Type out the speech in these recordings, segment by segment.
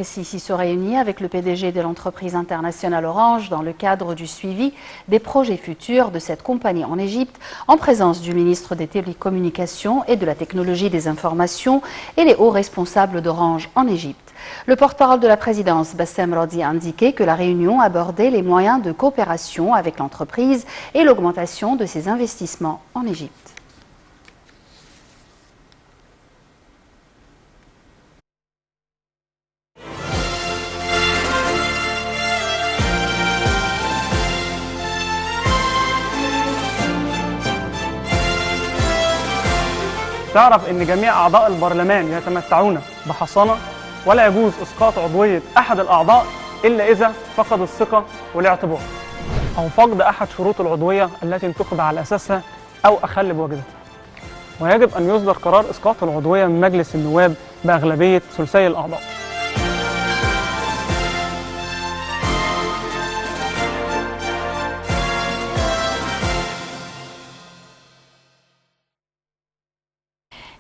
Sisi se réunit avec le PDG de l'entreprise internationale Orange dans le cadre du suivi des projets futurs de cette compagnie en Égypte, en présence du ministre des Télécommunications et de la Technologie des Informations et les hauts responsables d'Orange en Égypte. Le porte-parole de la présidence, Bassem Radi, a indiqué que la réunion abordait les moyens de coopération avec l'entreprise et l'augmentation de ses investissements en Égypte. تعرف ان جميع اعضاء البرلمان يتمتعون بحصانه ولا يجوز اسقاط عضويه احد الاعضاء الا اذا فقد الثقه والاعتبار او فقد احد شروط العضويه التي انتخب على اساسها او اخل بواجبها. ويجب ان يصدر قرار اسقاط العضويه من مجلس النواب باغلبيه ثلثي الاعضاء.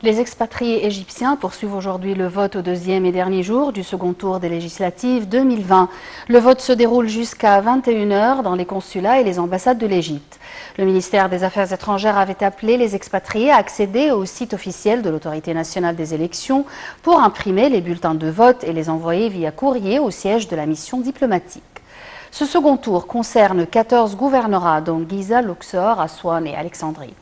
Les expatriés égyptiens poursuivent aujourd'hui le vote au deuxième et dernier jour du second tour des législatives 2020. Le vote se déroule jusqu'à 21 h dans les consulats et les ambassades de l'Égypte. Le ministère des Affaires étrangères avait appelé les expatriés à accéder au site officiel de l'Autorité nationale des élections pour imprimer les bulletins de vote et les envoyer via courrier au siège de la mission diplomatique. Ce second tour concerne 14 gouvernorats, dont Giza, Luxor, Aswan et Alexandrie.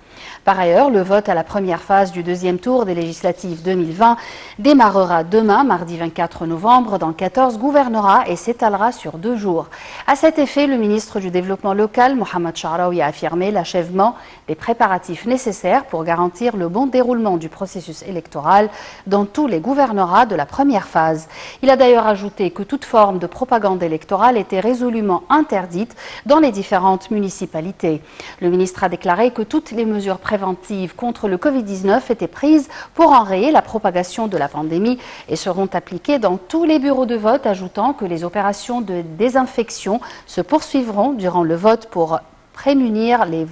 Par ailleurs, le vote à la première phase du deuxième tour des législatives 2020 démarrera demain, mardi 24 novembre, dans 14 gouvernorats et s'étalera sur 2 jours. À cet effet, le ministre du Développement local, Mohamed Sha'raoui, a affirmé l'achèvement des préparatifs nécessaires pour garantir le bon déroulement du processus électoral dans tous les gouvernorats de la première phase. Il a d'ailleurs ajouté que toute forme de propagande électorale était résolument interdite dans les différentes municipalités. Le ministre a déclaré que toutes les mesures préventives contre le Covid-19 étaient prises pour enrayer la propagation de la pandémie et seront appliquées dans tous les bureaux de vote, ajoutant que les opérations de désinfection se poursuivront durant le vote pour prémunir les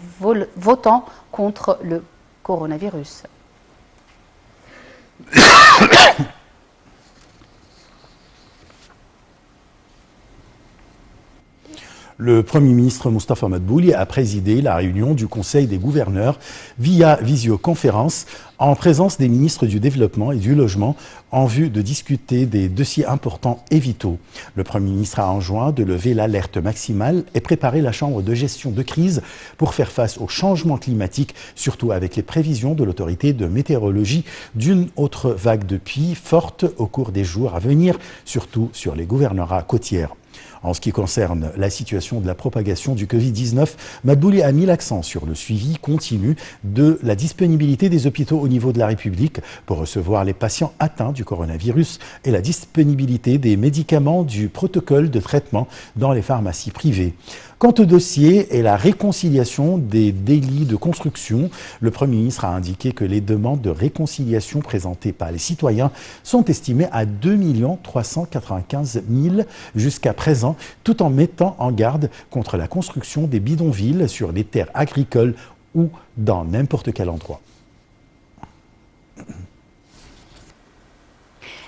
votants contre le coronavirus. Le Premier ministre Moustapha Madbouli a présidé la réunion du Conseil des gouverneurs via visioconférence en présence des ministres du Développement et du Logement en vue de discuter des dossiers importants et vitaux. Le Premier ministre a enjoint de lever l'alerte maximale et préparer la Chambre de gestion de crise pour faire face au changement climatique, surtout avec les prévisions de l'autorité de météorologie d'une autre vague de pluie forte au cours des jours à venir, surtout sur les gouvernorats côtiers. En ce qui concerne la situation de la propagation du Covid-19, Madbouli a mis l'accent sur le suivi continu de la disponibilité des hôpitaux au niveau de la République pour recevoir les patients atteints du coronavirus et la disponibilité des médicaments du protocole de traitement dans les pharmacies privées. Quant au dossier et la réconciliation des délits de construction, le Premier ministre a indiqué que les demandes de réconciliation présentées par les citoyens sont estimées à 2 395 000 jusqu'à présent, tout en mettant en garde contre la construction des bidonvilles sur les terres agricoles ou dans n'importe quel endroit.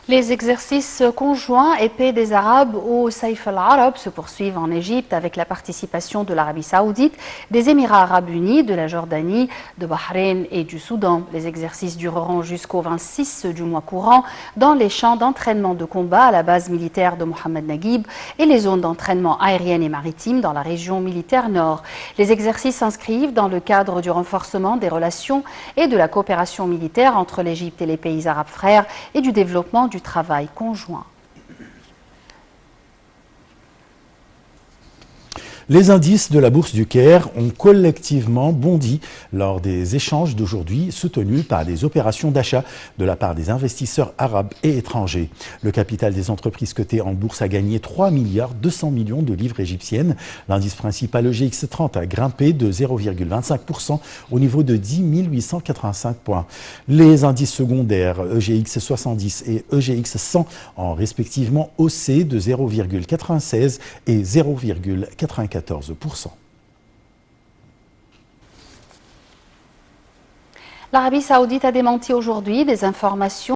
Les exercices conjoints et paix des Arabes au Saïf al-Arab se poursuivent en Égypte avec la participation de l'Arabie Saoudite, des Émirats Arabes Unis, de la Jordanie, de Bahreïn et du Soudan. Les exercices dureront jusqu'au 26 du mois courant dans les champs d'entraînement de combat à la base militaire de Mohamed Naguib et les zones d'entraînement aérienne et maritime dans la région militaire nord. Les exercices s'inscrivent dans le cadre du renforcement des relations et de la coopération militaire entre l'Égypte et les pays arabes frères et du développement du travail conjoint. Les indices de la Bourse du Caire ont collectivement bondi lors des échanges d'aujourd'hui soutenus par des opérations d'achat de la part des investisseurs arabes et étrangers. Le capital des entreprises cotées en bourse a gagné 3,2 milliards de livres égyptiennes. L'indice principal EGX30 a grimpé de 0,25% au niveau de 10 885 points. Les indices secondaires EGX70 et EGX100 ont respectivement haussé de 0,96 et 0,94%. L'Arabie Saoudite a démenti aujourd'hui des informations